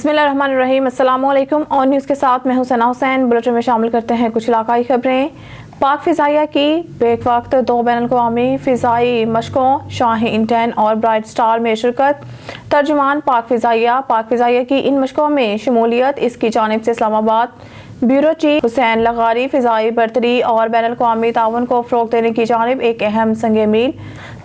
बिस्मिल्लाहिर्रहमानिर्रहीम। अस्सलाम वालेकुम। और न्यूज़ के साथ मैं हूं सना हुसैन। बुलेटिन में शामिल करते हैं कुछ इलाकाई खबरें। पाक फ़िज़ाइया की बेक वक्त 2 बैनुल-अक़वामी फ़िज़ाई मशकों शाहीन 10 और ब्राइट स्टार में शिरकत। तर्जुमान पाक फ़िज़ाइया की इन मशकों में शमूलियत इसकी जानिब से इस्लामाबाद ब्यूरो चीफ हुसैन लगारी फ़िज़ाई बरतरी और बैनुल-अक़वामी ताउन को फ़रोग़ देने की जानिब एक अहम संग मील।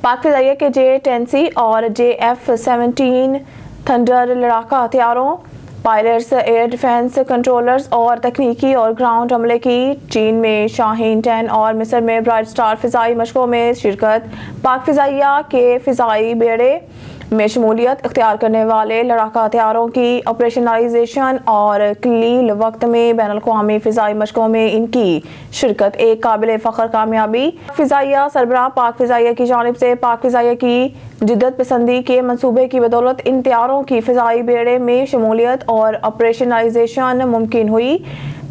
पाक फ़िज़ाइया के J-10C और JF-17 थंडर लड़ाका हथियारों, पायलट्स, एयर डिफेंस कंट्रोलर्स और तकनीकी और ग्राउंड हमले की चीन में शाहीन 10 और मिस्र में ब्राइट स्टार फ़िज़ाई मशकों में शिरकत। पाक फ़िज़ाइया के फ़िज़ाई बेड़े में शमूलियत इख्तियार करने वाले लड़ाका हथियारों की ऑपरेशनलाइजेशन और कलील वक्त में बैनुल-अक़वामी फ़िज़ाई मशकों में इनकी शिरकत एक काबिल फ़ख्र कामयाबी। फ़िज़ाइया सरबराह पाक फ़िज़ाइया की जानिब से पाक फ़िज़ाइया की जिद्दत पसंदी के मंसूबे की बदौलत इन तैयारों की फ़िज़ाई बेड़े में शमूलियत और ऑपरेशनलाइजेशन मुमकिन हुई।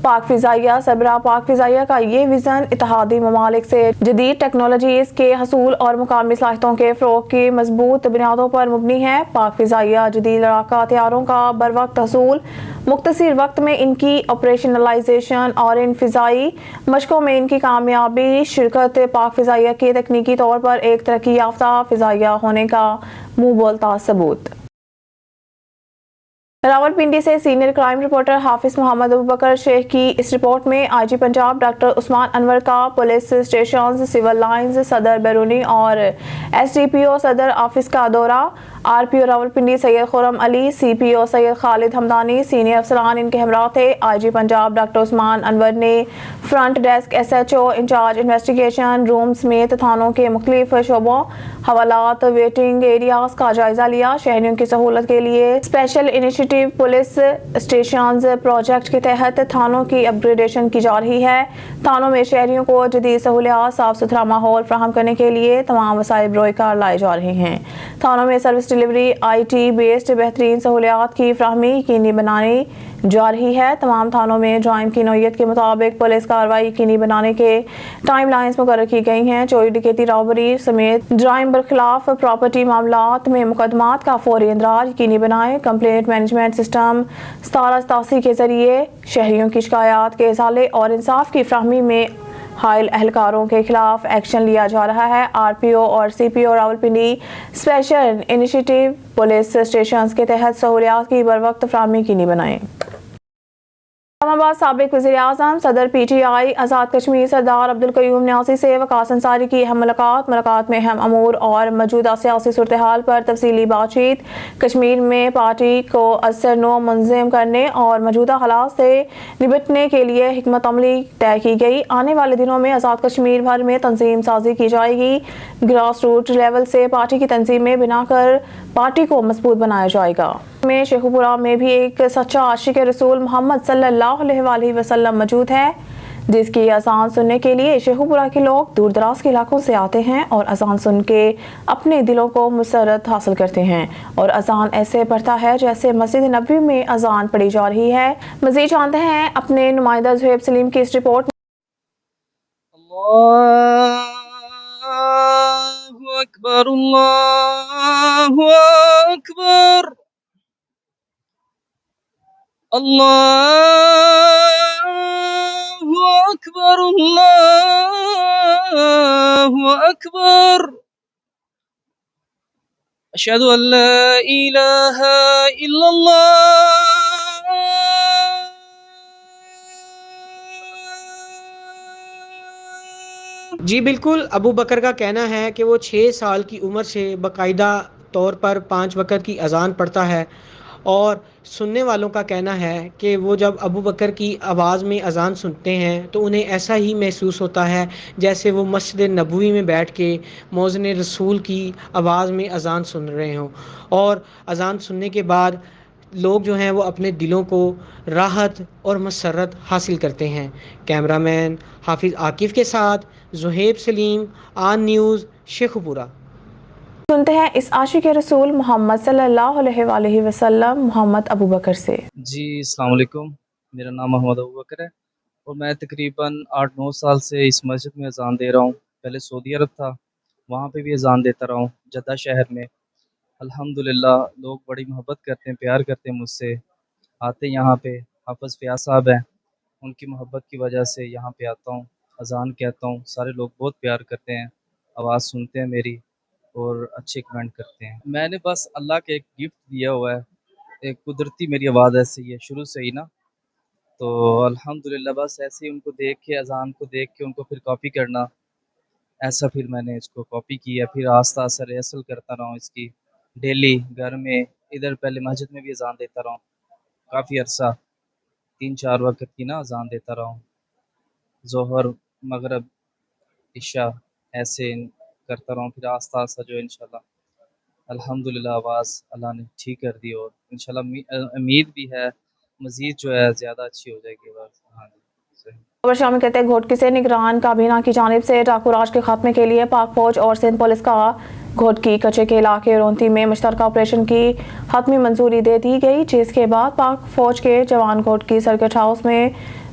पाक फ़िज़ाइया सरबराह पाक फ़िज़ाइया का ये विज़न इत्तेहादी ममालिक से जदीद टेक्नोलॉजीज़ के हसूल और मुकामी सलाहियतों के फ़रोग़ की मज़बूत बुनियादों पर मुबनी है। पाक फ़िज़ाइया जदीद लड़ाका हथियारों का बरवक्त हसूल, मुख्तसर वक्त में इनकी ऑपरेशनलाइजेशन और इन फ़िज़ाई मशकों में इनकी कामयाबी शिरकत पाक फ़िज़ाइया के तकनीकी तौर पर एक तरक्की याफ्ता फ़िज़ाइया होने का मुँह बोलता सबूत। रावलपिंडी से सीनियर क्राइम रिपोर्टर हाफिज मोहम्मद अबू बकर शेख की इस रिपोर्ट में IG पंजाब डॉक्टर उस्मान अनवर का पुलिस स्टेशन, सिविल लाइंस, सदर बैरूनी और SDPO सदर ऑफिस का दौरा। RPO Rawalpindi Syed Khurram Ali, CPO Syed Khalid Hamdani, senior अफसरान इनके हमरा थे। IG पंजाब डॉक्टर उस्मान अनवर ने front desk SHO incharge investigation room समेत थानों के मुख्तलिफ शोबों, हवालात, वेटिंग एरियाज का जायजा लिया। शहरियों की सहूलत के लिए special initiative police stations project के तहत थानों की अपग्रेडेशन की जा रही है। थानों में शहरियों को जदीद सहूलियात, साफ सुथरा माहौल फराहम करने के लिए तमाम वसाइल बरोकार लाए जा रहे हैं। थानों में सर्विस डिलीवरी IT बेस्ड बेहतरीन सहूलियात की फराहमी यकीनी बनाई जा रही है। तमाम थानों में ड्राइम की नौयत के मुताबिक पुलिस कार्रवाई यकीनी बनाने के टाइम लाइन्स मुकर्रर की गई हैं। चोरी, डकैती, रॉबरी समेत ड्राइम बरखिलाफ प्रॉपर्टी मामलात में मुकदमात का फौरी इंदराज यकीनी बनाएं। कंप्लेंट मैनेजमेंट सिस्टम 1787 के जरिए शहरियों की शिकायत के इजाले और इंसाफ की फराहमी में हायल एहलकारों के खिलाफ एक्शन लिया जा रहा है। RPO और CPO Rawalpindi special initiative police stations के तहत सहूलियात की बरवक्त फराहमी यकीनी बनाएं। इस्लामाबाद साबिक वज़ीर-ए-आज़म सदर PTI आज़ाद कश्मीर सरदार अब्दुल क़य्यूम न्यासी से वक़ास अंसारी की अहम मुलाकात में अहम अमूर और मौजूदा सियासी सूरत-ए-हाल पर तफसीली बातचीत। कश्मीर में पार्टी को असर नो मुंज़म करने और मौजूदा हालात से निपटने के लिए हिकमत अमली तय की गई। आने वाले दिनों में आज़ाद कश्मीर भर में तंजीम साजी की जाएगी। ग्रास रूट लेवल से पार्टी की तंजीमें बनाकर पार्टी को मजबूत बनाया जाएगा। में शेखुपुरा में भी एक सच्चा आशिक रसूल मोहम्मद सल्लल्लाहु अलैहि वसल्लम मौजूद है, जिसकी अजान सुनने के लिए शेखुपुरा के लोग दूर दराज के इलाकों से आते हैं और अजान सुन के अपने दिलों को मुसरत हासिल करते हैं। और अजान ऐसे पढ़ता है जैसे मस्जिद नबवी में अजान पढ़ी जा रही है। मजीद जानते हैं अपने नुमाइंदा ज़ुहैब सलीम की इस रिपोर्ट। अल्लाहु अकबर, अल्लाहु अकबर, अल्लाहु अकबर, अल्लाहु अकबर, अशहदु अल्ला इलाहा इल्लल्लाह। जी बिल्कुल, अबू बकर का कहना है कि वो 6 साल की उम्र से बाकायदा तौर पर 5 वक़्त की अज़ान पढ़ता है और सुनने वालों का कहना है कि वो जब अबू बकर की आवाज़ में अज़ान सुनते हैं तो उन्हें ऐसा ही महसूस होता है जैसे वो मस्जिद नबवी में बैठ के मौज़िन रसूल की आवाज़ में अज़ान सुन रहे हों। और अज़ान सुनने के बाद लोग जो हैं वो अपने दिलों को राहत और मसरत हासिल करते हैं। कैमरामैन हाफिज़ आकिफ़ के साथ ज़ुहैब सलीम, आन न्यूज़, शेखुपुरा। सुनते हैं इस आशिक रसूल मोहम्मद सल्लल्लाहु अलैहि वसल्लम मोहम्मद अबू बकर से। जी अस्सलाम वालेकुम, मेरा नाम मोहम्मद अबू बकर है और मैं तकरीबन 8-9 साल से इस मस्जिद में अज़ान दे रहा हूँ। पहले सऊदी अरब था, वहाँ पे भी अज़ान देता रहा हूँ जद्दा शहर में। अल्हम्दुलिल्लाह लोग बड़ी मोहब्बत करते हैं, प्यार करते हैं मुझसे آتے یہاں پہ حافظ فیاض صاحب ہیں، ان کی محبت کی وجہ سے یہاں پہ آتا ہوں، اذان کہتا ہوں، سارے لوگ بہت پیار کرتے ہیں، آواز سنتے ہیں میری اور اچھے کمنٹ کرتے ہیں۔ میں نے بس اللہ کے ایک گفٹ دیا ہوا ہے، ایک قدرتی میری آواز ایسی ہے شروع سے ہی نا، تو الحمدللہ بس ایسے ہی ان کو دیکھ کے، اذان کو دیکھ کے ان کو پھر کاپی کرنا، ایسا پھر میں نے اس کو کاپی کیا، پھر آہستہ آہستہ ریہرسل کرتا رہا ہوں اس کی ڈیلی، گھر میں، ادھر پہلے مسجد میں بھی اذان دیتا رہا ہوں کافی عرصہ، 3-4 وقت کی نا اذان دیتا رہا ہوں، ظہر، مغرب، عشاء، ایسے کرتا رہا ہوں، پھر آہستہ آہستہ جو ہے انشاءاللہ الحمدللہ آواز اللہ نے ٹھیک کر دی، اور انشاءاللہ امید بھی ہے مزید جو ہے زیادہ اچھی ہو جائے گی آواز۔ ہاں جی صحیح۔ خبر شامل کرتے ہیں گھوٹکی سے نگران کابینہ کی جانب سے ڈاکو راج کے خاتمے کے لیے پاک فوج اور سندھ پولیس کا گھوٹکی کچے کے علاقے رونتی میں مشترکہ آپریشن کی حتمی منظوری دے دی گئی، جس کے بعد پاک فوج کے جوان گھوٹکی سرکٹ ہاؤس میں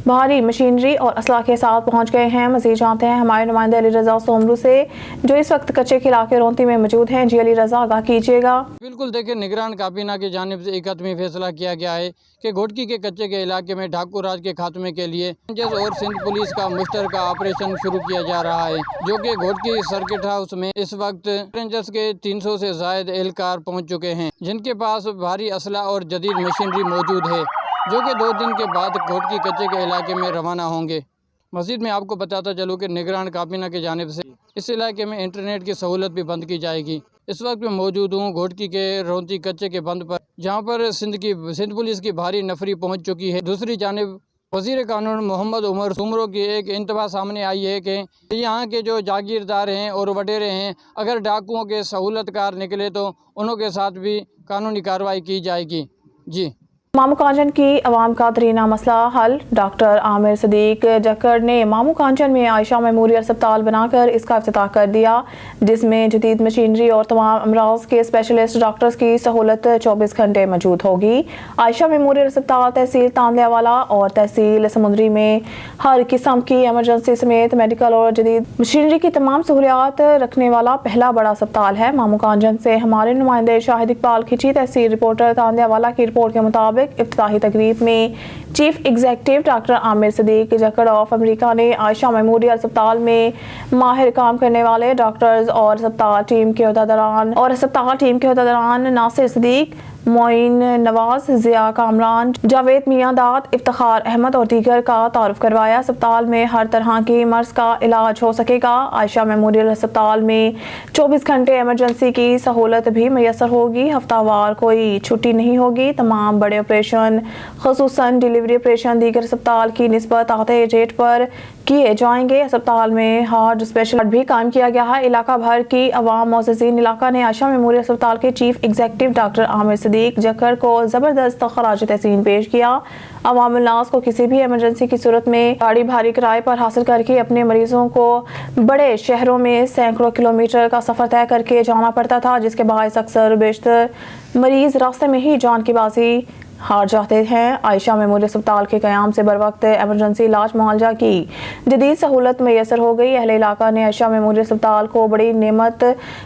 بھاری مشینری اور اسلحہ کے ساتھ پہنچ گئے ہیں۔ مزید جانتے ہیں ہمارے نمائندے علی رضا سومرو سے جو اس وقت کچے کے علاقے رونتی میں موجود ہیں۔ جی علی رضا آگاہ کیجیے گا۔ بالکل دیکھیں، نگران کابینہ کی جانب سے ایک حتمی فیصلہ کیا گیا ہے کہ گھوٹکی کے کچے کے علاقے میں ڈاکو راج کے خاتمے کے لیے رینجرز اور سندھ پولیس کا مشترکہ آپریشن شروع کیا جا رہا ہے، جو کہ گھوٹکی سرکٹ ہاؤس میں اس وقت رینجرز کے 300 سے زائد اہلکار پہنچ چکے ہیں، جن کے پاس بھاری اسلحہ اور جدید مشینری موجود ہے، جو کہ 2 دن کے بعد گھوٹکی کچے کے علاقے میں روانہ ہوں گے۔ مزید میں آپ کو بتاتا چلوں کہ نگران کابینہ کی جانب سے اس علاقے میں انٹرنیٹ کی سہولت بھی بند کی جائے گی۔ اس وقت میں موجود ہوں گھوٹکی کے رونتی کچے کے بند پر، جہاں پر سندھ پولیس کی بھاری نفری پہنچ چکی ہے۔ دوسری جانب وزیر قانون محمد عمر سومرو کی ایک انتباہ سامنے آئی ہے کہ یہاں کے جو جاگیردار ہیں اور وڈیرے ہیں، اگر ڈاکوؤں کے سہولت کار نکلے تو انہوں کے ساتھ بھی قانونی کارروائی کی جائے گی۔ جی مامو کانچن کی عوام کا ترینہ مسئلہ حل، ڈاکٹر عامر صدیق جکڑ نے مامو کانچن میں عائشہ میموریل اسپتال بنا کر اس کا افتتاح کر دیا، جس میں جدید مشینری اور تمام امراض کے اسپیشلسٹ ڈاکٹرز کی سہولت 24 گھنٹے موجود ہوگی۔ عائشہ میموریل اسپتال تحصیل تاندیا والا اور تحصیل سمندری میں ہر قسم کی ایمرجنسی سمیت میڈیکل اور جدید مشینری کی تمام سہولیات رکھنے والا پہلا بڑا اسپتال ہے۔ مامو کانچن سے ہمارے نمائندے شاہد اقبال کھچی، تحصیل رپورٹر تاندیا والا کی رپورٹ کے مطابق افتتاحی تقریب میں chief executive doctor Amir Siddique جکڑ آف امریکہ نے عائشہ میموریل اسپتال میں ماہر کام کرنے والے ڈاکٹرز اور اسپتال ٹیم کے عہدیداران ناصر صدیق، معین نواز، ضیاء کامران، جاوید میاں داد، افتخار احمد اور دیگر کا تعارف کروایا۔ اسپتال میں ہر طرح کی مرض کا علاج ہو سکے گا۔ عائشہ میموریل اسپتال میں 24 گھنٹے ایمرجنسی کی سہولت بھی میسر ہوگی، ہفتہ وار کوئی چھٹی نہیں ہوگی۔ تمام بڑے آپریشن خصوصاً ڈیلیوری آپریشن دیگر اسپتال کی نسبت آتے ریٹ پر کیے جائیں گے۔ اسپتال میں ہارٹ اسپیشلسٹ بھی قائم کیا گیا ہے۔ علاقہ بھر کی عوام معززین علاقہ نے عائشہ میموریل اسپتال کے chief executive doctor Amir Siddique جکڑ کو زبردست خراج تحسین پیش کیا۔ عوام الناس کو کسی بھی ایمرجنسی کی صورت میں گاڑی بھاری کرائے پر حاصل کر کے اپنے مریضوں کو بڑے شہروں میں سینکڑوں کلومیٹر کا سفر طے کر کے جانا پڑتا تھا، جس کے باعث اکثر بیشتر مریض راستے میں ہی جان کی بازی ہار جاتے ہیں۔ عائشہ میموریل اسپتال کے قیام سے بروقت ایمرجنسی علاج معالجہ کی جدید سہولت میسر ہو گئی۔ اہل علاقہ نے عائشہ میموریل اسپتال کو بڑی نعمت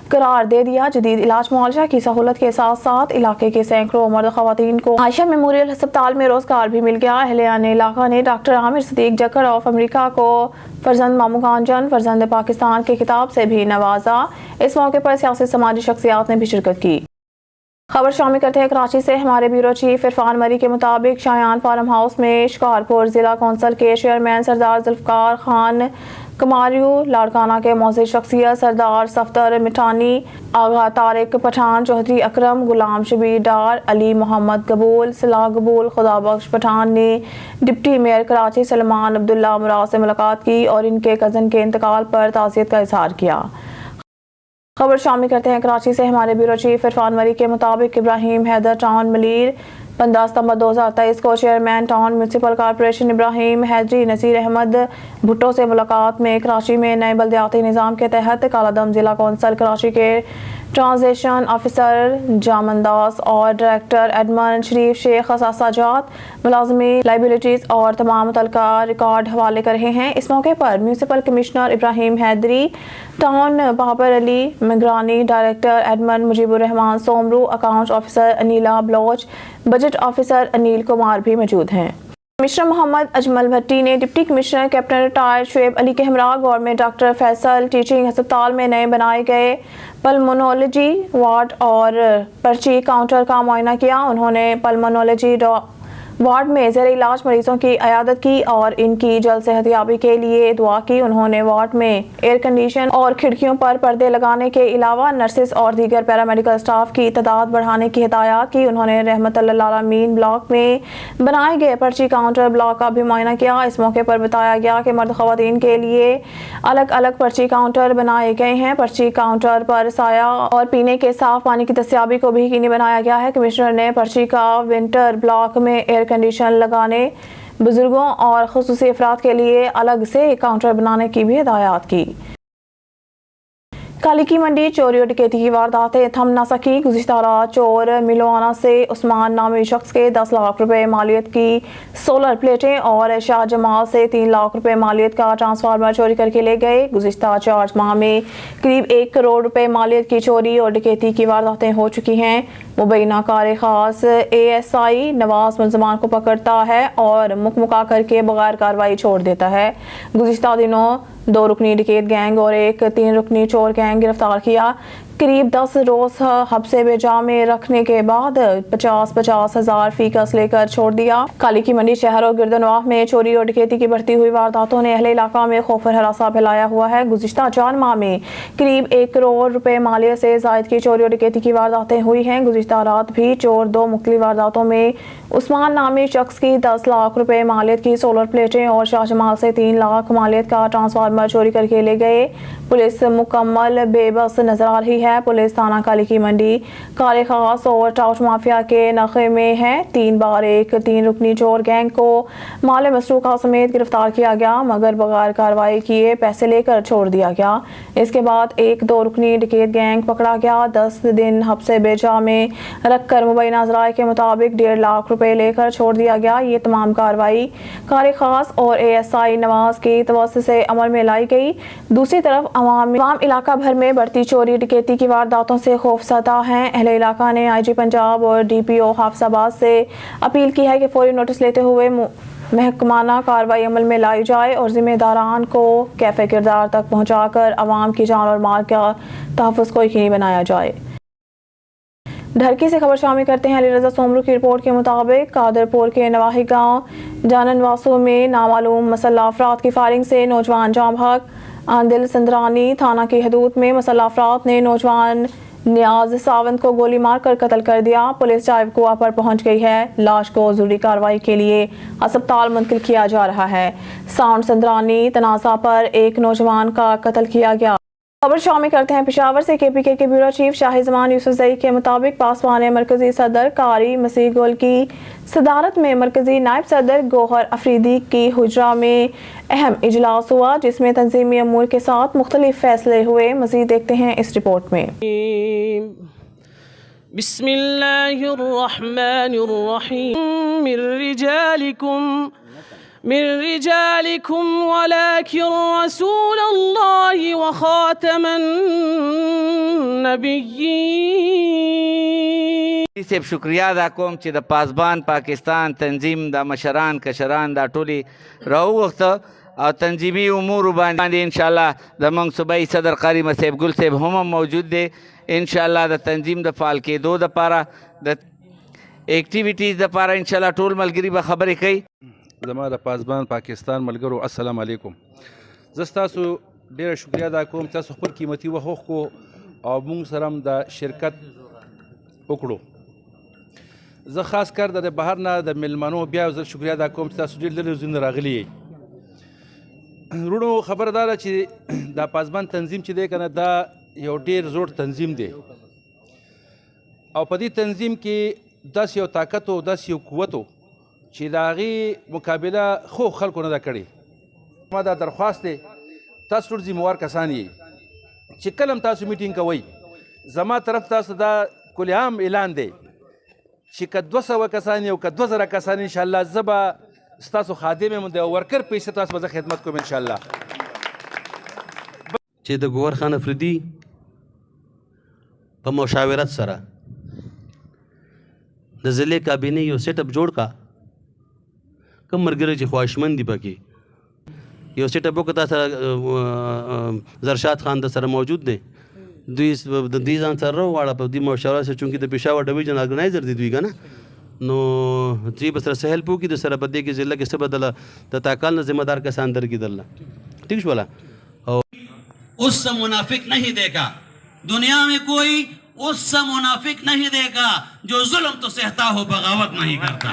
قرار دے دیا۔ جدید علاج معالجہ کی سہولت کے ساتھ ساتھ علاقے کے سینکڑوں مرد خواتین کو عائشہ میموریل اسپتال میں روزگار بھی مل گیا۔ اہلیان علاقہ نے ڈاکٹر عامر صدیق جکڑ آف امریکہ کو فرزند مامو کانچن، فرزند پاکستان کے خطاب سے بھی نوازا۔ اس موقع پر سیاسی سماجی شخصیات نے بھی شرکت کی۔ خبر شامل کرتے ہیں کراچی سے ہمارے بیورو چیف عرفان مری کے مطابق شایان فارم ہاؤس میں شکارپور ضلع کونسل کے چیئرمین سردار ذوالفقار خان کماریو، لاڑکانہ کے معزز شخصیت سردار صفدر مٹھانی، آغا طارق پٹھان، چودھری اکرم، غلام شبیر ڈار، علی محمد قبول، صلاح قبول، خدا بخش پٹھان نے ڈپٹی میئر کراچی سلمان عبداللہ مراد سے ملاقات کی اور ان کے کزن کے انتقال پر تعزیت کا اظہار کیا۔ خبر شامل کرتے ہیں کراچی سے ہمارے بیورو چیف عرفان مری کے مطابق ابراہیم حیدر ٹاؤن ملیر 15 ستمبر 2023 کو چیئرمین ٹاؤن میونسپل کارپوریشن ابراہیم حیدری نذیر احمد بھٹو سے ملاقات میں کراچی میں نئے بلدیاتی نظام کے تحت کالعدم ضلع کونسل کراچی کے ट्रांसलेशन ऑफिसर जामन दास और डायरेक्टर एडमन शरीफ शेख साजात मुलाजमी लाइबिलिटीज़ और तमाम मुतल्लिका रिकॉर्ड हवाले कर रहे हैं। इस मौके पर municipal commissioner Ibrahim Haidri, town Babar Ali निगरानी, director admin Mujibur Rehman Soomro, account officer Aneela Baloch, budget officer Anil Kumar भी मौजूद हैं। कमिश्नर मोहम्मद अजमल भट्टी ने deputy commissioner captain retired Shoaib Ali के हमरा गवर्नमेंट डॉक्टर फैसल टीचिंग अस्पताल में नए बनाए गए पल्मोनोलॉजी वार्ड और पर्ची काउंटर का मुआयना किया। उन्होंने पल्मोनोलॉजी वार्ड में ज़ेर इलाज मरीजों की अयादत की और इनकी जल्द सेहतयाबी के लिए दुआ की। उन्होंने वार्ड में एयर कंडीशन और खिड़कियों पर पर्दे लगाने के अलावा नर्सेस और दीगर पैरामेडिकल स्टाफ की तादाद बढ़ाने की हिदायत की। उन्होंने रहमतुल्लाह आलमीन ब्लॉक में बनाए गए पर्ची काउंटर ब्लॉक का भी मुआयना किया। इस मौके पर बताया गया कि मर्द ख़वातीन के लिए अलग अलग पर्ची काउंटर बनाए गए हैं। पर्ची काउंटर पर साया और पीने के साफ पानी की दस्तयाबी को भी यकीनी बनाया गया है। कमिश्नर ने पर्ची का विंटर ब्लॉक में एयर कंडीशन लगाने, बुजुर्गों और खुसूसी अफराद के लिए अलग से काउंटर बनाने की भी हिदायत की। काली की मंडी चोरी और डकैती की वारदातें थम न सकी। गुज़िश्ता रात चोर मिलोआना से उस्मान नामी शख्स के 10 लाख रुपए मालियत की सोलर प्लेटें और शाह जमाल से 3 लाख रुपए मालियत का ट्रांसफार्मर चोरी करके ले गए। गुज़िश्ता 4 माह में करीब 1 करोड़ रुपए मालियत की चोरी और डकैती की वारदातें हो चुकी हैं। मुबैना कार खास ASI नवाज मुलजमान को पकड़ता है और मुकमुका करके बगैर कार्रवाई छोड़ देता है। गुज़िश्ता दिनों 2 रुकनी डकैत गैंग और एक 3 रुकनी चोर गैंग गिरफ्तार किया। करीब 10 रोज हब्से बेजा में रखने के बाद 50-50 हज़ार फीकस लेकर छोड़ दिया। काली की मंडी शहर और गिरदनवाह में चोरी और डकैती की बढ़ती हुई वारदातों ने अहले इलाका में खौफ और हरासा फैलाया हुआ है। गुज़िश्ता 4 माह में करीब 1 करोड़ रुपए मालियत से ज़ायद की चोरी और डकैती की वारदातें हुई हैं। गुज़िश्ता रात भी चोर 2 मुख्तलिफ वारदातों में उस्मान नामी शख्स की 10 लाख रुपए मालियत की सोलर प्लेटें और शाहजमाल से 3 लाख मालियत का ट्रांसफार्मर चोरी करके ले गए। पुलिस मुकम्मल बेबस नजर आ रही है। पुलिस थाना काली की मंडी कार खास और टाउट माफिया के नखे में है। 3 बार एक 3 रुकनी चोर गैंग को माल मसरूका समेत गिरफ्तार किया गया, मगर बगैर कार्रवाई किए पैसे लेकर छोड़ दिया गया। इसके बाद 1-2 रुकनी डकैत गैंग पकड़ा गया। 10 दिन हब्से बेजा में रखकर मुबैना ज़राए के मुताबिक 1.5 लाख रुपए लेकर छोड़ दिया गया। ये तमाम कार्रवाई कार खास और ASI नवाज की तवज्जो से अमल में लाई गई। दूसरी तरफ अवाम इलाका भर में बढ़ती चोरी डकैती की वारदातों से खौफज़दा हैं। अहले इलाका ने IG पंजाब और DPO हाफिजाबाद से अपील की है कि फौरी नोटिस लेते हुए महकमाना कार्रवाई अमल में लाई जाए और जिम्मेदारान को कैफ़े किरदार तक पहुँचाकर अवाम की जान और माल का तहफ़्फ़ुज़ को यकीनी बनाया जाए। ढरकी से खबर शामिल करते हैं। अली रज़ा सोमरू की रिपोर्ट के मुताबिक कादरपुर के नवाही गांव जाननवासू में नामालूम मसल्ह अफराद की फायरिंग से नौजवान जाँ भाग। आंदिल संदरानी थाना की हदूद में मसल्ह अफराद ने नौजवान नियाज सावंत को गोली मारकर कत्ल कर दिया। पुलिस चाइव कुआ पर पहुंच गई है। लाश को जरूरी कार्रवाई के लिए अस्पताल मुंतकिल किया जा रहा है। साउंड संदरानी तनाज़ा पर एक नौजवान का कत्ल किया गया। खबर शामिल करते हैं पेशावर से। KPK के ब्यूरो चीफ शाहिजमान यूसुफजई के मुताबिक पासवान मरकजी सदर कारी मसीह गोल की सदारत में मरकजी नायब सदर गोहर अफरीदी की हुजरा में अहम इजलास हुआ, जिसमें तंजीमी अमूर के साथ मुख्तलिफ फैसले हुए। मजीद देखते हैं इस रिपोर्ट में। मिर रिजालिकुम वलाकिन रसूलल्लाहि व खातमन नबिय्यीन। से शुक्रिया अदा कोम چې د پاسبان پاکستان تنظیم د مشران کشران دا ټولي راوغت او تنظیمي امور باندې ان شاء الله د موږ صوبایي صدر قاری مسیب ګل صاحب هم موجود دی ان شاء الله د تنظیم د فعال کېدو د پاره د اکټیویټیز د پاره ان شاء الله ټول ملګری به خبرې کوي. زما د پاسبان پاکستان ملګرو السلام علیکم. زه ستاسو ډیره شکریا ادا کوم، تاسو خپل قیمتي وخت وکړو او موږ سره هم د شرکت وکړو. زه خاص کر د بهر نه د میلمنو بیا زه شکریا ادا کوم چې تاسو ډېر لرې ځایونه راغلي یئ. وروڼو خبره دا ده چې دا پاسبان تنظیم چې دی که نه دا یو ډېر زوړ تنظیم دی او په دې تنظیم کې داسې یو طاقت او داسې یو قوت و چې د هغې مقابله خو خلکو نه ده کړې. ما دا درخواست دی، تاسو ټول ذمهوار کسان یئ چې کله هم تاسو میټینګ کوئ زما طرف تاسو دا کل عام اعلان دی چې که 200 کسان یو که 2000 کسان انشاءالله زه به ستاسو خادم یم د ورکر په حیثیت تاسو به زه خدمت کوم انشاءالله. چې د ګوهر خان افریدي په مشاورت سره د ضلع کابینې یو سیټ اپ جوړ کا کوم ملګري چې خواهشمند دي پکې یو سیټ اپ وکړه سره زرشاد خان د سره موجود دی دوی د دې ځان سره واړه په دې مشاورت سره چونکې د پېښور ډویژن ارګنایزر دي دوی کنه نو دوی به سره سهل پوکي د سره په دې کې ضلع کې څه بدله د تاکال نه ذمہ دار کسان درکېدل ٹھیک شولا. اس سے منافق نہیں دیکھا دنیا میں کوئی اس سے منافق نہیں دیکھا جو ظلم تو سہتا ہو بغاوت نہیں کرتا.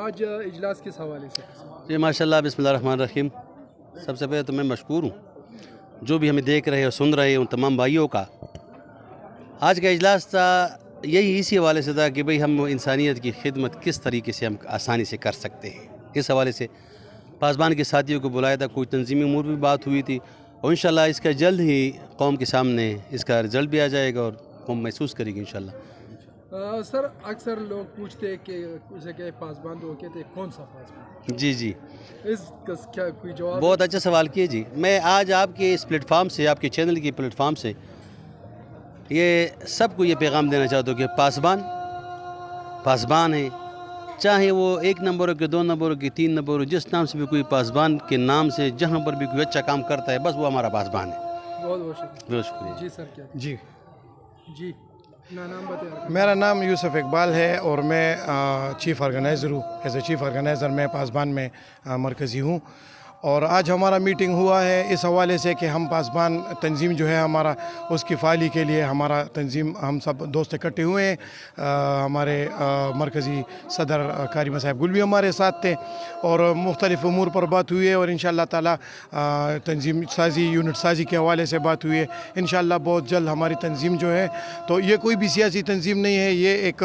آج اجلاس کس حوالے سے؟ جی ماشاء اللہ بسم اللہ الرحمن الرحیم. سب سے پہلے تو میں مشکور ہوں جو بھی ہمیں دیکھ رہے اور سن رہے ہیں ان تمام بھائیوں کا. آج کا اجلاس تھا یہی اسی حوالے سے تھا کہ بھئی ہم انسانیت کی خدمت کس طریقے سے ہم آسانی سے کر سکتے ہیں. اس حوالے سے پاسبان کے ساتھیوں کو بلایا تھا, کوئی تنظیمی امور بھی بات ہوئی تھی اور انشاءاللہ اس کا جلد ہی قوم کے سامنے اس کا رزلٹ بھی آ جائے گا اور قوم محسوس کرے گی انشاءاللہ. سر اکثر لوگ پوچھتے ہیں کہ اسے کہ پاسبان تو کہتے ہیں کون سا پاسبان؟ جی اس کا کیا کوئی جواب؟ بہت اچھا سوال کیے جی. میں آج آپ کے اس پلیٹ فارم سے آپ کے چینل کی پلیٹ فارم سے یہ سب کو یہ پیغام دینا چاہتا ہوں کہ پاسبان ہے, چاہے وہ 1 نمبر ہو کہ 2 نمبر ہو کہ 3 نمبر ہو, جس نام سے بھی کوئی پاسبان کے نام سے جہاں پر بھی کوئی اچھا کام کرتا ہے بس وہ ہمارا پاسبان ہے. بہت بہت شکریہ. بہت شکریہ. جی سر کیا؟ جی نام بتائیں. میرا نام یوسف اقبال ہے اور میں چیف آرگنائزر ہوں. ایز اے چیف آرگنائزر میں پاسبان میں مرکزی ہوں اور آج ہمارا میٹنگ ہوا ہے اس حوالے سے کہ ہم پاسبان تنظیم جو ہے ہمارا اس کی فعالی کے لیے ہمارا تنظیم ہم سب دوست اکٹھے ہوئے ہیں. ہمارے مرکزی صدر قاری صاحب گل بھی ہمارے ساتھ تھے اور مختلف امور پر بات ہوئی ہے اور انشاءاللہ تعالی تنظیم سازی یونٹ سازی کے حوالے سے بات ہوئی ہے. انشاءاللہ بہت جلد ہماری تنظیم جو ہے تو یہ کوئی بھی سیاسی تنظیم نہیں ہے, یہ ایک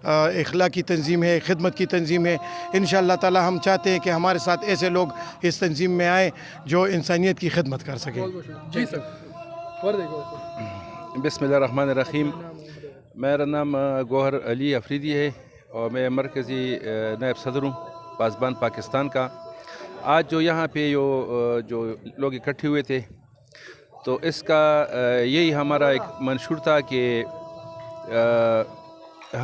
اخلاقی تنظیم ہے, خدمت کی تنظیم ہے. انشاءاللہ تعالی ہم چاہتے ہیں کہ ہمارے ساتھ ایسے لوگ اس تنظیم میں آئے جو انسانیت کی خدمت کر سکیں. جی سر. بسم اللہ الرحمن الرحیم. میرا نام گوہر علی افریدی ہے اور میں مرکزی نائب صدر ہوں پاسبان پاکستان کا. آج جو یہاں پہ جو لوگ اکٹھے ہوئے تھے تو اس کا یہی ہمارا ایک منشور تھا کہ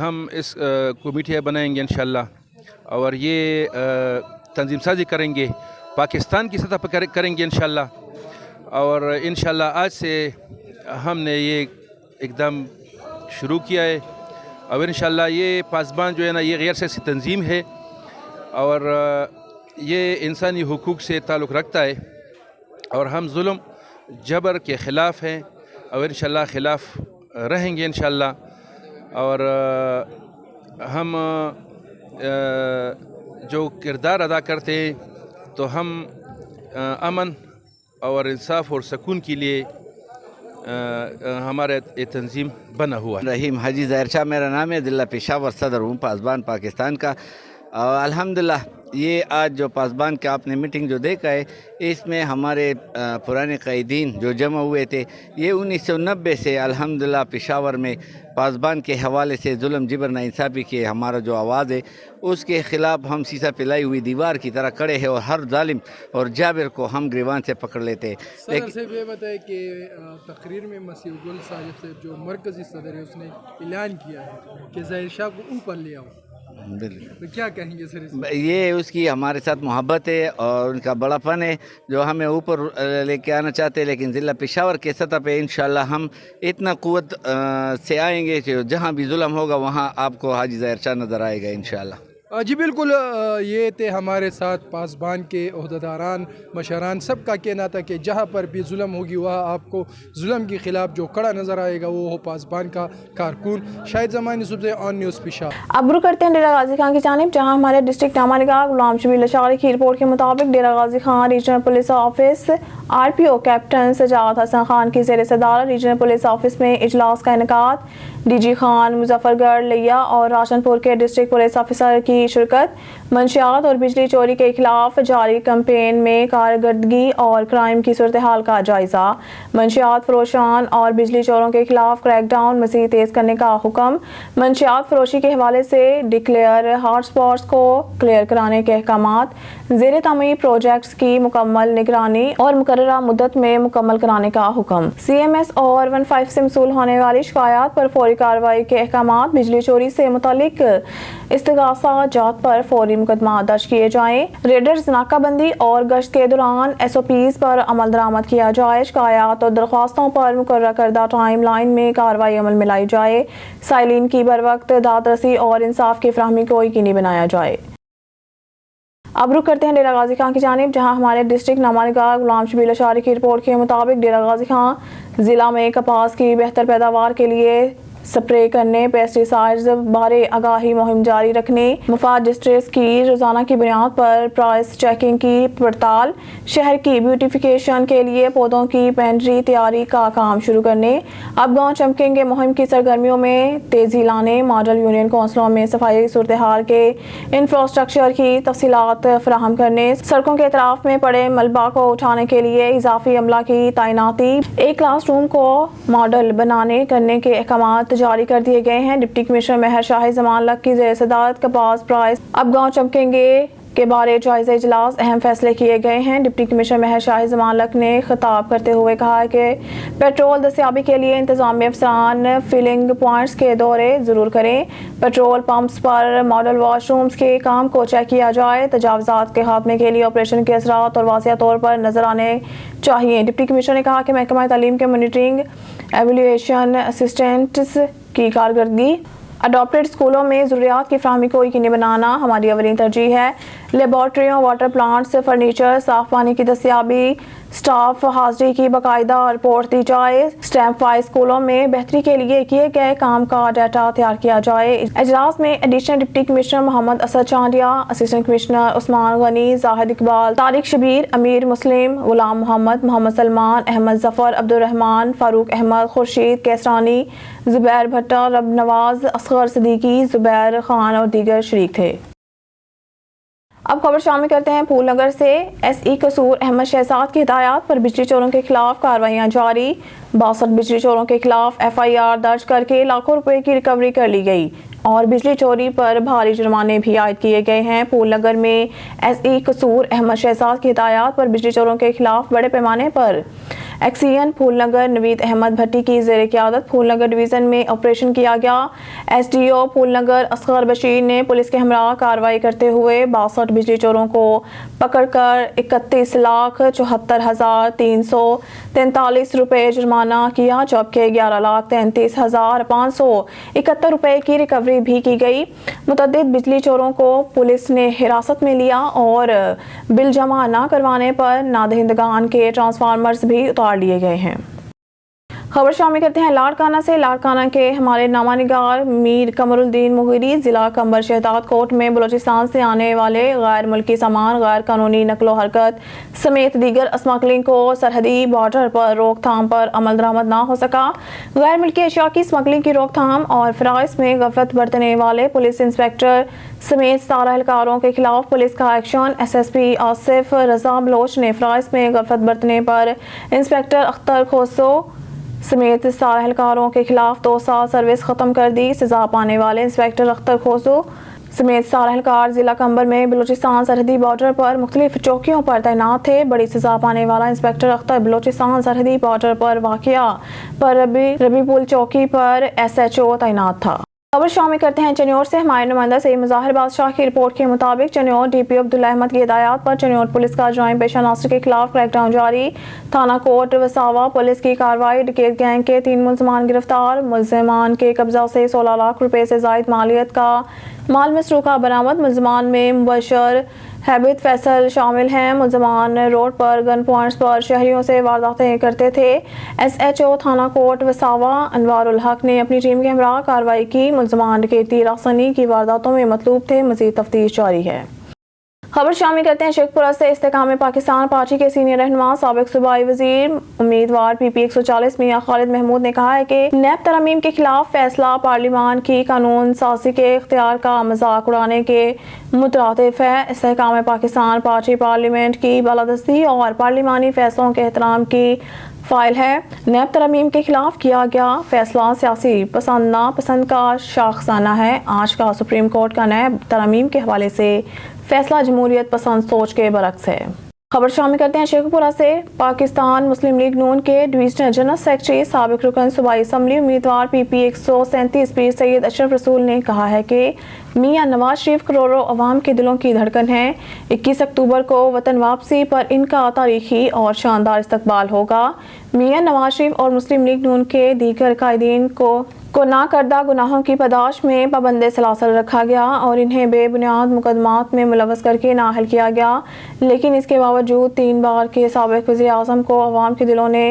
ہم اس کمیٹیاں بنائیں گے انشاءاللہ اور یہ تنظیم سازی کریں گے پاکستان کی سطح پر کریں گے انشاءاللہ. اور انشاءاللہ آج سے ہم نے یہ اقدام شروع کیا ہے اور انشاءاللہ یہ پاسبان جو ہے نا یہ غیر سیاسی تنظیم ہے اور یہ انسانی حقوق سے تعلق رکھتا ہے اور ہم ظلم جبر کے خلاف ہیں اور انشاءاللہ خلاف رہیں گے انشاءاللہ. اور ہم جو کردار ادا کرتے ہیں تو ہم امن اور انصاف اور سکون کے لیے ہمارا یہ تنظیم بنا ہوا ہے. رحیم حاجی ظاہر شاہ میرا نام ہے, ضلع پشاور صدر ہوں پاسبان پاکستان کا. الحمدللہ یہ آج جو پاسبان کے آپ نے میٹنگ جو دیکھا ہے اس میں ہمارے پرانے قائدین جو جمع ہوئے تھے یہ 1990 سے الحمدللہ پشاور میں پاسبان کے حوالے سے ظلم جبر ناانصافی کے ہمارا جو آواز ہے اس کے خلاف ہم سیسا پلائی ہوئی دیوار کی طرح کھڑے ہیں اور ہر ظالم اور جابر کو ہم گریبان سے پکڑ لیتے ہیں. سر سے یہ بتائے کہ تقریر میں مسیح گل صاحب سے جو مرکزی صدر ہے اس نے اعلان کیا ہے کہ ظاہر شاہ کو اوپر لے آؤ, تو کیا کہیں گے سر؟ یہ اس کی ہمارے ساتھ محبت ہے اور ان کا بڑا پن ہے جو ہمیں اوپر لے کے آنا چاہتے ہیں, لیکن ضلع پشاور کے سطح پہ انشاءاللہ ہم اتنا قوت سے آئیں گے کہ جہاں بھی ظلم ہوگا وہاں آپ کو حاجی ظاہر شاہ نظر آئے گا انشاءاللہ. جی بالکل, یہ تھے ہمارے ساتھ پاسبان کے عہدیداران مشران. سب کا کہنا تھا کہ جہاں پر بھی ظلم ہوگی وہاں آپ کو ظلم کے خلاف جو کڑا نظر آئے گا وہ ہو پاسبان کا کارکن. شاہد زمانی صبح آن نیوز پشاور. اب رخ کرتے ہیں ڈیرہ غازی خان کی جانب, جہاں ہمارے ڈسٹرکٹ نامہ نگار غلام شبیر لشکری کی رپورٹ کے مطابق Dera Ghazi Khan regional police office RPO captain Sajjad Hassan Khan کی زیر صدارت ریجنل پولیس آفس میں اجلاس کا انعقاد. DG خان, مظفر گڑھ, لیا اور راشن پور کے ڈسٹرکٹ پولیس آفیسر کی شرکت. منشیات اور بجلی چوری کے خلاف جاری کمپین میں کارکردگی اور کرائم کی صورتحال کا جائزہ. منشیات فروشان اور بجلی چوروں کے خلاف کریک ڈاؤن مزید تیز کرنے کا حکم. منشیات فروشی کے حوالے سے ڈکلیئر ہاٹ اسپاٹس کو کلیئر کرانے کے احکامات. زیر تعمیر پروجیکٹس کی مکمل نگرانی اور مقررہ مدت میں مکمل کرانے کا حکم. CMS اور 15 سے موصول ہونے والی شکایات پر فوری کارروائی کے احکامات. بجلی چوری سے متعلق استغاثہ جات پر فوری مقدمات درج کیے جائیں. ریڈرز ناکہ بندی اور گشت کے دوران SOPs پر عمل درآمد کیا جائے. شکایات اور درخواستوں پر مقررہ کردہ ٹائم لائن میں کارروائی عمل میں لائی جائے. سائلین کی بروقت داد رسی اور انصاف کی فراہمی کو یقینی بنایا جائے. اب رخ کرتے ہیں ڈیرہ غازی خان کی جانب، جہاں ہمارے ڈسٹرکٹ نامہ نگار غلام شبیل اشاری کی رپورٹ کے مطابق ڈیرہ غازی خان ضلع میں کپاس کی بہتر پیداوار کے لیے سپرے کرنے، پیسٹی سائڈز بارے آگاہی مہم جاری رکھنے، مفاد ڈسٹریس کی روزانہ کی بنیاد پر پرائس چیکنگ کی پڑتال، شہر کی بیوٹیفیکیشن کے لیے پودوں کی پینٹری تیاری کا کام شروع کرنے، اب گاؤں چمکیں گے مہم کی سرگرمیوں میں تیزی لانے، ماڈل یونین کونسلوں میں صفائی صورتحال کے انفراسٹرکچر کی تفصیلات فراہم کرنے، سڑکوں کے اطراف میں پڑے ملبہ کو اٹھانے کے لیے اضافی عملہ کی تعیناتی، ایک کلاس روم کو ماڈل بنانے کرنے کے احکامات جاری کر دیے گئے ہیں. ڈپٹی کمشنر مہر شاہ زمان لک کی زیر صدارت کپاس پرائس اب گاؤں چمکیں گے کے بارے جائزہ اجلاس اہم فیصلے کیے گئے ہیں. ڈپٹی کمشنر مہر شاہ زمان لک نے خطاب کرتے ہوئے کہا کہ پیٹرول دستیابی کے لیے انتظامی افسران فلنگ پوائنٹس کے دورے ضرور کریں. پیٹرول پمپس پر ماڈل واش رومز کے کام کو چیک کیا جائے. تجاوزات کے خاتمے کے لیے آپریشن کے اثرات اور واضح طور پر نظر آنے چاہیے. ڈپٹی کمشنر نے کہا کہ محکمہ تعلیم کے مانیٹرنگ ایویلیویشن اسسٹنٹس کی کارکردگی، اڈاپٹڈ اسکولوں میں ضروریات کی فراہمی کو یقینی بنانا ہماری اولین ترجیح ہے. لیبارٹریوں، واٹر پلانٹس، فرنیچر، صاف پانی کی دستیابی، سٹاف حاضری کی باقاعدہ رپورٹ دی جائے. اسٹیمپ وائز اسکولوں میں بہتری کے لیے کیے گئے کام کا ڈیٹا تیار کیا جائے. اجلاس میں ایڈیشنل ڈپٹی کمشنر محمد اسد چانڈیا، اسسٹنٹ کمشنر عثمان غنی، زاہد اقبال، طارق شبیر، امیر مسلم، غلام محمد، محمد سلمان، احمد ظفر، عبد الرحمان، فاروق احمد، خورشید کیسرانی، زبیر بھٹا، رب نواز، اصغر صدیقی، زبیر خان اور دیگر شریک تھے. اب خبر شامل کرتے ہیں پھول نگر سے. SE قصور احمد شہزاد کی ہدایات پر بجلی چوروں کے خلاف کارروائیاں جاری. 62 بجلی چوروں کے خلاف FIR درج کر کے لاکھوں روپے کی ریکوری کر لی گئی اور بجلی چوری پر بھاری جرمانے بھی عائد کیے گئے ہیں. پھول نگر میں SE قصور احمد شہزاد کی ہدایات پر بجلی چوروں کے خلاف بڑے پیمانے پر ایکسین پھول نگر نوید احمد بھٹی کی زیر قیادت پھول نگر ڈویژن میں آپریشن کیا گیا. SDO پھول نگر اصغر بشیر نے پولیس کے ہمراہ کارروائی کرتے ہوئے 62 بجلی چوروں کو پکڑ کر 31,74,343 روپے جرمانہ کیا، جبکہ 11,33,571 روپے کی ریکوری بھی کی گئی. متعدد بجلی چوروں کو پولیس نے حراست میں لیا اور بل جمع نہ کروانے پر نادہندگان کے ٹرانسفارمرز بھی اتار لیے گئے ہیں. خبر شامل کرتے ہیں لاڑکانہ سے. لاڑکانہ کے ہمارے نامہ نگار میر قمر الدین مغیری ضلع کمبر شہداد کوٹ میں بلوچستان سے آنے والے غیر ملکی سامان، غیر قانونی نقل و حرکت سمیت دیگر اسمگلنگ کو سرحدی بارڈر پر روک تھام پر عمل درآمد نہ ہو سکا. غیر ملکی اشیاء کی اسمگلنگ کی روک تھام اور فرائض میں غفلت برتنے والے پولیس انسپکٹر سمیت 17 اہلکاروں کے خلاف پولیس کا ایکشن. SSP آصف رضا بلوچ نے فرائض میں غفلت برتنے پر انسپکٹر اختر کھوسو سمیت 17 اہلکاروں کے خلاف 2 سال سروس ختم کر دی. سزا پانے والے انسپکٹر اختر کھوسو سمیت 17 اہلکار ضلع کمبر میں بلوچستان سرحدی بارڈر پر مختلف چوکیوں پر تعینات تھے. بڑی سزا پانے والا انسپکٹر اختر بلوچستان سرحدی بارڈر پر واقع پر ربی پول چوکی پر SHO تعینات تھا. خبر شامل کرتے ہیں چنیوٹ سے. ہمارے نمائندہ سید مظاہر بادشاہ کی رپورٹ کے مطابق چنیوٹ DPO عبداللہ احمد کی ہدایات پر چنیوٹ پولیس کا جرائم پیشہ عناصر کے خلاف کریک ڈاؤن جاری. تھانہ کوٹ وساوا پولیس کی کارروائی. ڈکیت گینگ کے 3 ملزمان گرفتار. ملزمان کے قبضہ سے 16 لاکھ روپے سے زائد مالیت کا مال مسروقہ برآمد. ملزمان میں مبشر حیبت فیصل شامل ہیں. ملزمان روڈ پر گن پوائنٹس پر شہریوں سے وارداتیں کرتے تھے. SHO تھانہ کوٹ وساوا انوار الحق نے اپنی ٹیم کے ہمراہ کارروائی کی. ملزمان ڈکیتی راسنی کی وارداتوں میں مطلوب تھے. مزید تفتیش جاری ہے. खबर शामिल करते हैं शेखपुरा से। इस्तेकाम पाकिस्तान पार्टी के सीनियर रहनुमा साबिक सूबाई वजीर उम्मीदवार PP 140 मियां खालिद महमूद ने कहा है कि नैब तरमीम के खिलाफ फैसला पार्लिमान की कानून साजी के इख्तियार का मजाक उड़ाने के मुतरातिफ है। इस्तेकाम पाकिस्तान पार्टी पार्लियामेंट की बालादस्ती और पार्लिमानी फैसलों के एहतराम की फाइल है। नैब तरमीम के खिलाफ किया गया फैसला सियासी पसंद नापसंद का शाखसाना है। आज का सुप्रीम कोर्ट का नैब तरमीम के हवाले से फैसला जमहूरियत पसंद सोच के बरक्स है। खबर शामिल करते हैं शेखपुरा से। पाकिस्तान मुस्लिम लीग नून के डिवीजनल जनरल सेक्रेटरी साबिक रुकन सूबाई असम्बली उम्मीदवार PP 137 पीर सैयद अशरफ रसूल ने कहा है कि मियां नवाज शरीफ करोड़ों अवाम के दिलों की धड़कन है। 21 अक्टूबर को वतन वापसी पर इनका तारीखी और शानदार इस्तकबाल होगा। मियां नवाज शरीफ और मुस्लिम लीग नून के दीगर कायदीन को ना करदा गुनाहों की पदाश में पाबंद सलासल रखा गया और इन्हें बेबुनियाद मुकदमात में मुलवस करके नाअहल किया गया, लेकिन इसके बावजूद 3 बार के साबिक वज़ीर आज़म को अवाम के दिलों ने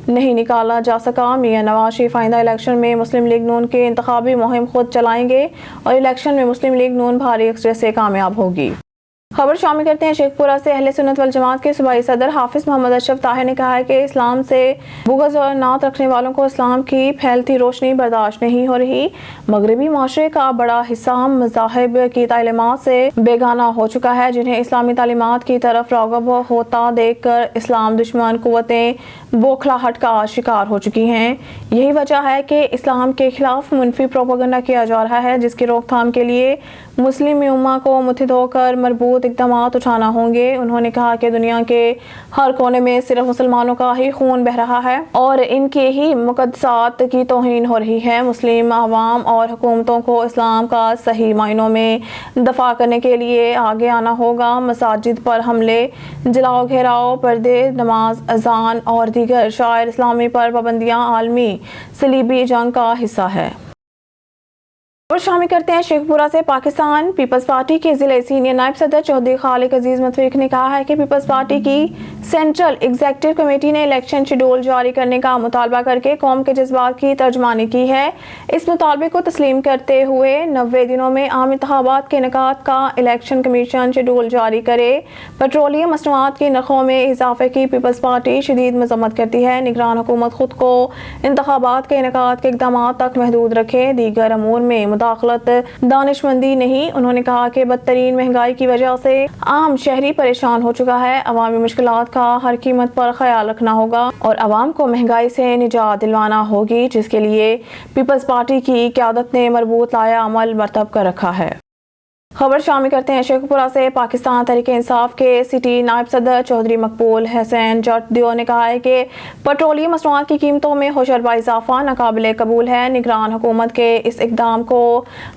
नहीं निकाला जा सका। मियां नवाज शरीफ आइंदा इलेक्शन में मुस्लिम लीग नून के इंतखाबी मुहिम खुद चलाएंगे और इलेक्शन में मुस्लिम लीग नून भारी अक्सरियत से कामयाब होगी। खबर शामिल करते हैं शेखपुरा से। अहले सुन्नत वल जमात के सूबाई सदर हाफिज मोहम्मद अशरफ ताहिर ने कहा है कि इस्लाम से बुग़्ज़ और नात रखने वालों को इस्लाम की फैलती रोशनी बर्दाश्त नहीं हो रही। मगरबी माशरे का बड़ा हिस्सा मज़ाहिब की तालीमात से बेगाना हो चुका है, जिन्हें इस्लामी तालीमात की तरफ राग़ब होता देख कर इस्लाम दुश्मन क़ुव्वतें बौखलाहट का शिकार हो चुकी हैं। यही वजह है कि इस्लाम के खिलाफ मुनफी प्रोपेगेंडा किया जा रहा है, जिसकी रोकथाम के लिए मुस्लिम उम्मा को मुत्तहिद होकर मरबूत इक़दामात उठाना होंगे। उन्होंने कहा कि दुनिया के हर कोने में सिर्फ मुसलमानों का ही खून बह रहा है और इनके ही मुक़द्दसात की तौहीन हो रही है। मुस्लिम अवाम और हुकूमतों को इस्लाम का सही मायनों में दफा करने के लिए आगे आना होगा। मसाजिद पर हमले, जलाओ घेराव, पर्दे, नमाज, अजान और दीगर शायर इस्लामी पर पाबंदियाँ आलमी सलीबी जंग का हिस्सा है। और शामिल करते हैं शेखपुरा से। पाकिस्तान पीपल्स पार्टी के जिले सीनियर नायब सदर चौधरी खालिक अजीज मतफीक ने कहा है कि पीपल्स पार्टी की सेंट्रल एग्जीक्यूटिव कमेटी ने इलेक्शन शेड्यूल जारी करने का मुतालबा करके कौम के जज्बात की तर्जमानी की है। इस मुतालबे को तस्लीम करते हुए 90 दिनों में आम इंतखाबात के इनेकाद का इलेक्शन कमीशन शेड्यूल जारी करे। पेट्रोलियम मसनूआत की नरखों में इजाफे की पीपल्स पार्टी शदीद मजम्मत करती है। निगरान हुकूमत खुद को इंतखाबात के इनेकाद के इक़दाम तक महदूद रखे, दीगर अमूर में मुदाखलत दानिशमंदी नहीं। उन्होंने कहा कि बदतरीन महंगाई की वजह से आम शहरी परेशान हो चुका है। अवामी मुश्किलात का हर कीमत पर ख्याल रखना होगा और अवाम को महंगाई से निजात दिलवाना होगी, जिसके लिए पीपल्स पार्टी की क़यादत ने मरबूत लाया अमल मरतब कर रखा है। खबर शामिल करते हैं शेखपुरा से। पाकिस्तान तहरीक इंसाफ के सिटी नायब सदर चौधरी मकबूल हसैन जट दियो ने कहा है कि पेट्रोलियम मसनूआत की कीमतों में होशरबा इजाफा नाकाबिले कबूल है। निगरान हुकूमत के इस इकदाम को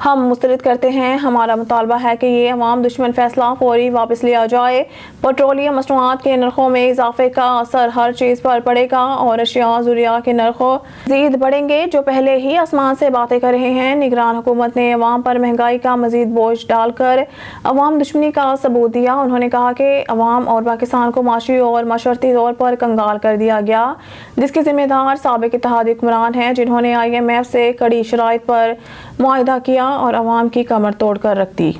हम मुस्तरद करते हैं। हमारा मुतालबा है कि ये अवाम दुश्मन फैसला फौरी वापस लिया जाए। पेट्रोलियम मसनूआत के नरखों में इजाफे का असर हर चीज़ पर पड़ेगा और अशिया ज़ुरिया के नरखों मज़ीद बढ़ेंगे, जो पहले ही आसमान से बातें कर रहे हैं। निगरान हुकूमत ने अवाम पर महंगाई का मज़ीद बोझ कर अवाम दुश्मनी का सबूत दिया। उन्होंने कहा कि अवाम और पाकिस्तान को माशी और माशरती तौर पर कंगाल कर दिया गया, जिसके जिम्मेदार साबिक इत्तेहादी हुक्मरान हैं, जिन्होंने IMF से कड़ी शराइत पर मुआहिदा किया और अवाम की कमर तोड़ कर रख दी।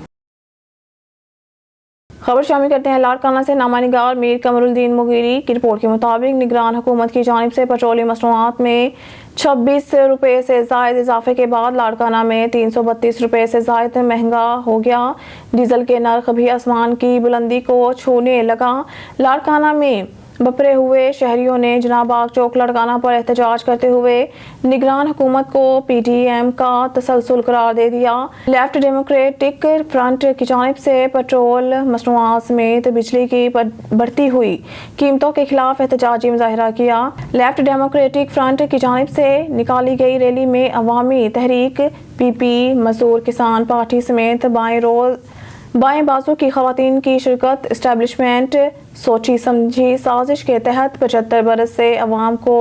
खबर शामिल करते हैं लाड़काना से। नामा निगार मीर कमरुद्दीन मुगीरी की रिपोर्ट के मुताबिक निगरान हुकूमत की जानिब से पेट्रोलियम मसनूआत में 26 रुपये से ज़ायद इजाफे के बाद लाड़काना में 332 रुपये से ज़ायद महंगा हो गया। डीजल के नर्ख भी आसमान की बुलंदी को छूने लगा। लाड़काना में बपरे हुए शहरियों ने जनाबाग चौक लड़काना पर एहतजाज करते हुए निगरान हुकूमत को PTM का तसलसल करार दे दिया। लेफ्ट डेमोक्रेटिक फ्रंट की जानिब से पेट्रोल मसनूआत समेत बिजली की बढ़ती हुई कीमतों के खिलाफ एहतजाजी मुजाहिरा किया। लेफ्ट डेमोक्रेटिक फ्रंट की जानिब से निकाली गई रैली में अवामी तहरीक PP, मजदूर किसान पार्टी समेत बाएं बाजू की खवातीन की शिरकत। इस्टेब्लिशमेंट सोची समझी साजिश के तहत 75 बरस से अवाम को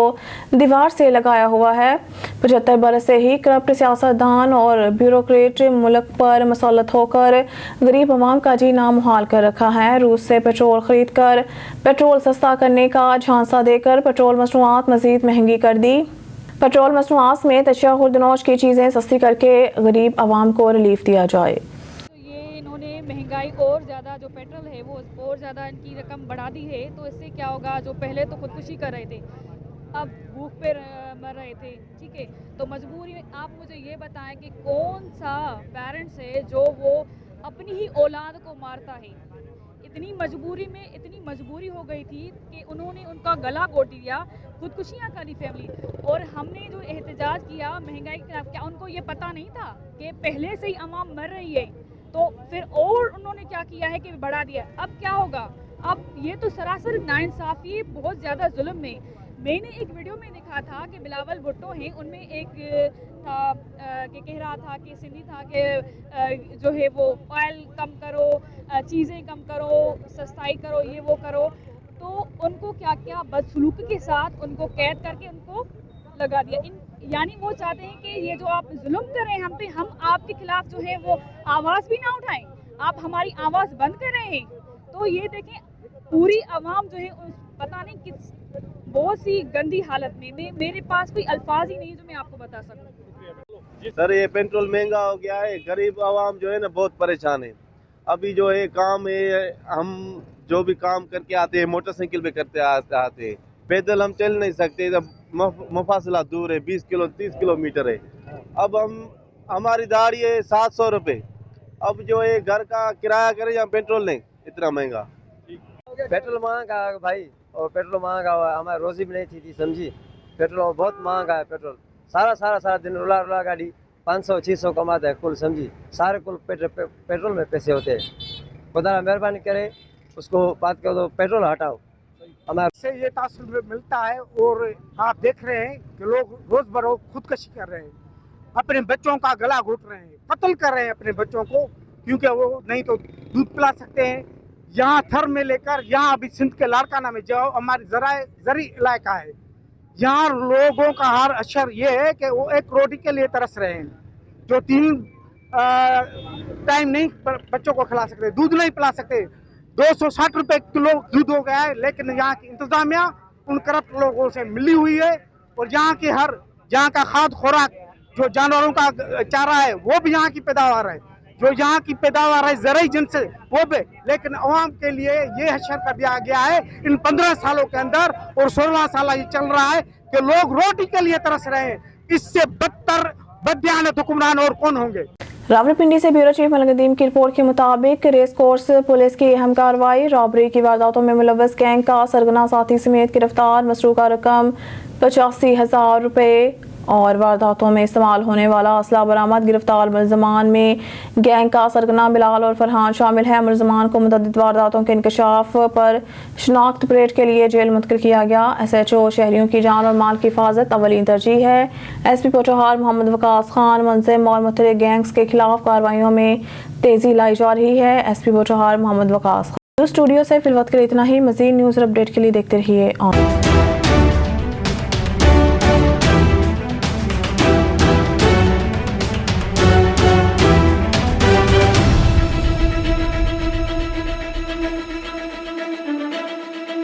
दीवार से लगाया हुआ है। 75 बरस से ही करप्ट सियासतदान और ब्यूरोक्रेट मुल्क पर मसल्लत होकर गरीब अवाम का जीना मुहाल कर रखा है। रूस से पेट्रोल खरीद कर पेट्रोल सस्ता करने का झांसा देकर पेट्रोल मसनूआत मजीद महंगी कर दी। पेट्रोल मसनूआत समेत अशिया खुर्दनोश की चीज़ें सस्ती करके गरीब अवाम को रिलीफ दिया जाए। ये इन्होंने महंगाई और ज़्यादा, जो पेट्रोल है वो और ज़्यादा इनकी रकम बढ़ा दी है, तो इससे क्या होगा, जो पहले तो खुदकुशी कर रहे थे अब भूख पे मर रहे थे, ठीक है, तो मजबूरी में आप मुझे ये बताएं कि कौन सा पेरेंट्स है जो वो अपनी ही औलाद को मारता है। इतनी मजबूरी हो गई थी कि उन्होंने उनका गला घोट दिया, खुदकुशियाँ करी फैमिली। और हमने जो एहतजाज किया महंगाई के खिलाफ, क्या उनको ये पता नहीं था कि पहले से ही अवाम मर रही है, तो फिर और उन्होंने क्या किया है कि बढ़ा दिया। अब क्या होगा, अब ये तो सरासर नाइंसाफ़ी, बहुत ज़्यादा जुल्म है। मैंने एक वीडियो में देखा था कि बिलावल भुट्टो हैं, उनमें एक था कि कह रहा था कि सिंधी था कि जो है वो ऑयल कम करो, चीज़ें कम करो, सस्ताई करो, ये वो करो, तो उनको क्या क्या बदसलूकी के साथ उनको कैद करके उनको लगा दिया। यानी वो चाहते हैं कि ये जो आप जुल्म कर रहे हैं हम पे, हम आपके खिलाफ जो है वो आवाज़ भी ना उठाएं, आप हमारी आवाज़ बंद कर रहे हैं। तो ये देखें पूरी आवाम जो है पता नहीं किस बहुत सी गंदी हालत में, मेरे पास कोई अल्फाज ही नहीं जो मैं आपको बता सकूं। सर ये पेट्रोल महंगा हो गया है, गरीब आवाम जो है ना बहुत परेशान है। अभी जो है काम है, हम जो भी काम करके आते हैं मोटरसाइकिल पे करते आते हैं, पैदल हम चल नहीं सकते, मुफासला दूर है, 20-30 किलोमीटर है। अब हमारी दाढ़ी है 700 रुपये, अब जो है घर का किराया करें या पेट्रोल नहीं, इतना महंगा। पेट्रोल महंगा है भाई, और पेट्रोल महंगा हुआ, हमारी रोजी भी नहीं थी समझी। पेट्रोल बहुत महंगा है, पेट्रोल सारा दिन रुला गाड़ी 500-600 कमाता है कुल समझी, सारे कुल पेट्रोल में पैसे होते हैं। खुदा मेहरबानी करे उसको बात करो तो पेट्रोल हटाओ। हमारे से ये तासुर मिलता है, और आप देख रहे हैं कि लोग रोज बरोज खुदकशी कर रहे हैं, अपने बच्चों का गला घोट रहे हैं, कत्ल कर रहे हैं अपने बच्चों को, क्योंकि वो नहीं तो दूध पिला सकते हैं। यहाँ थर में लेकर यहाँ अभी सिंध के लाड़काना में जो हमारी जरी इलाका है, यहाँ लोगों का हर अशर ये है कि वो एक रोटी के लिए तरस रहे हैं, जो 3 टाइम नहीं बच्चों को खिला सकते, दूध नहीं पिला सकते। 260 रुपए किलो दूध हो गया है, लेकिन यहाँ की इंतजामिया उन करप्ट लोगों से मिली हुई है, और यहाँ का खाद खुराक जो जानवरों का चारा है वो भी यहाँ की पैदावार है, जो यहाँ की पैदावार है ज़रूरी जिनसे वो भी, लेकिन अवाम के लिए ये हशर कर दिया गया है इन 15 सालों के अंदर, और 16 साल ये चल रहा है कि लोग रोटी के लिए तरस रहे हैं। इससे बदतर बददियानत हुक्मरान और कौन होंगे। रावलपिंडी से ब्यूरो चीफ मलंगदीम की रिपोर्ट के मुताबिक रेस कोर्स पुलिस की अहम कार्रवाई, रॉबरी की वारदातों में मुलव्वस गैंग का सरगना साथी समेत गिरफ्तार, मसरूका रकम 85,000 रुपये और वारदातों में इस्तेमाल होने वाला असला बरामद। गिरफ्तार मुलजमान में गैंग का सरगना बिलाल और फरहान शामिल है। मुलजमान को मुतअद्दिद वारदातों के इंकशाफ पर शनाख्त परेड के लिए जेल मुंतकिल किया गया। SHO शहरियों की जान और माल की हिफाजत अवलीन तरजीह है। SP पोठोहार मोहम्मद वकास खान मुंजिम और मुख्तलिफ गैंग्स के खिलाफ कार्रवाइयों में तेजी लाई जा रही है। SP पोठोहार मोहम्मद वकास खान। स्टूडियो से फिलवक्त के लिए इतना ही। मजीद न्यूज़ अपडेट के लिए देखते रहिए ऑन।